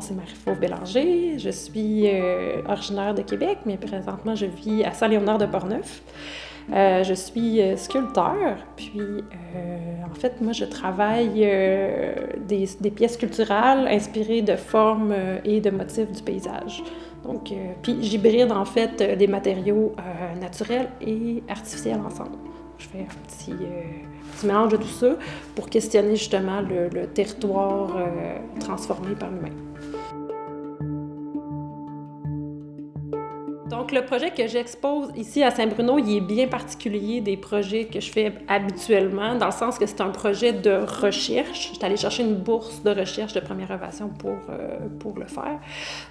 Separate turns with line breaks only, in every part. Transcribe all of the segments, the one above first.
c'est Marie-Fauve Bélanger. Je suis originaire de Québec, mais présentement, je vis à Saint-Léonard-de-Portneuf. Je suis sculpteur, puis en fait, moi, je travaille des pièces culturelles inspirées de formes et de motifs du paysage. Donc, puis j'hybride en fait des matériaux naturels et artificiels ensemble. Je fais un petit mélange de tout ça pour questionner justement le territoire transformé par l'humain. Donc, le projet que j'expose ici à Saint-Bruno, il est bien particulier des projets que je fais habituellement, dans le sens que c'est un projet de recherche. Je suis allée chercher une bourse de recherche de première ovation pour le faire.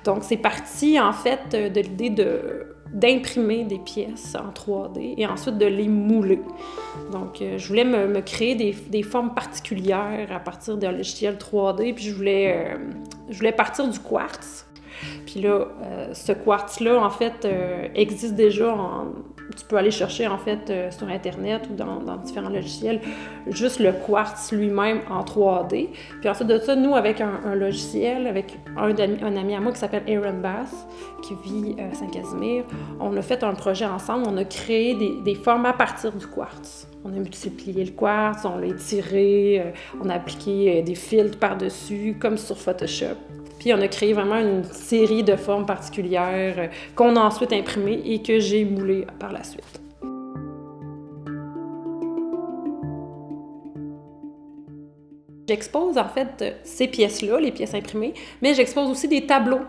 Donc, c'est parti, en fait, de l'idée d'imprimer des pièces en 3D et ensuite de les mouler. Donc, je voulais me créer des formes particulières à partir d'un logiciel 3D, puis je voulais partir du quartz. Puis là, ce quartz-là, en fait, existe déjà. Tu peux aller chercher, en fait, sur Internet ou dans différents logiciels, juste le quartz lui-même en 3D. Puis ensuite de ça, nous, avec un logiciel, avec un ami à moi qui s'appelle Aaron Bass, qui vit à Saint-Casimir, on a fait un projet ensemble. On a créé des formes à partir du quartz. On a multiplié le quartz, on l'a étiré, on a appliqué des filtres par-dessus, comme sur Photoshop. Puis on a créé vraiment une série de formes particulières qu'on a ensuite imprimées et que j'ai moulées par la suite. J'expose en fait ces pièces-là, les pièces imprimées, mais j'expose aussi des tableaux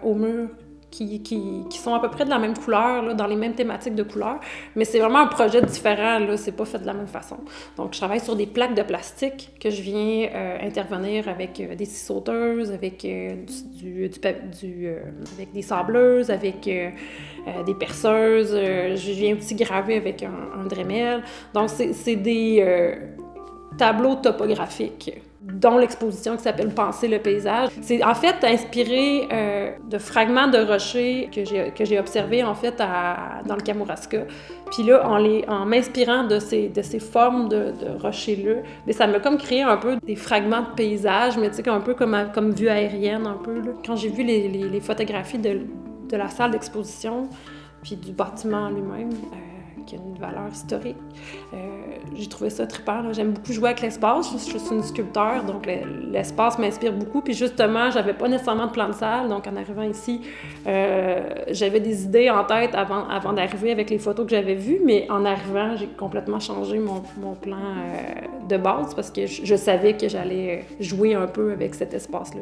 au mur qui sont à peu près de la même couleur, là, dans les mêmes thématiques de couleurs, mais c'est vraiment un projet différent, là, c'est pas fait de la même façon. Donc, je travaille sur des plaques de plastique que je viens intervenir avec des scie sauteuses, avec avec des sableuses, avec des perceuses. Je viens aussi graver avec un Dremel. Donc, c'est des tableaux topographiques, dont l'exposition qui s'appelle « Penser le paysage ». C'est en fait inspiré de fragments de rochers que j'ai observés en fait dans le Kamouraska. Puis là, en m'inspirant de ces formes de rochers-là, mais ça m'a comme créé un peu des fragments de paysage, mais tu sais, un peu comme vue aérienne un peu, là. Quand j'ai vu les photographies de la salle d'exposition, puis du bâtiment lui-même, qui a une valeur historique. J'ai trouvé ça trippant. Là. J'aime beaucoup jouer avec l'espace. Je suis une sculpteur, donc l'espace m'inspire beaucoup. Puis justement, j'avais pas nécessairement de plan de salle, donc en arrivant ici, j'avais des idées en tête avant d'arriver avec les photos que j'avais vues, mais en arrivant, j'ai complètement changé mon plan de base parce que je savais que j'allais jouer un peu avec cet espace-là.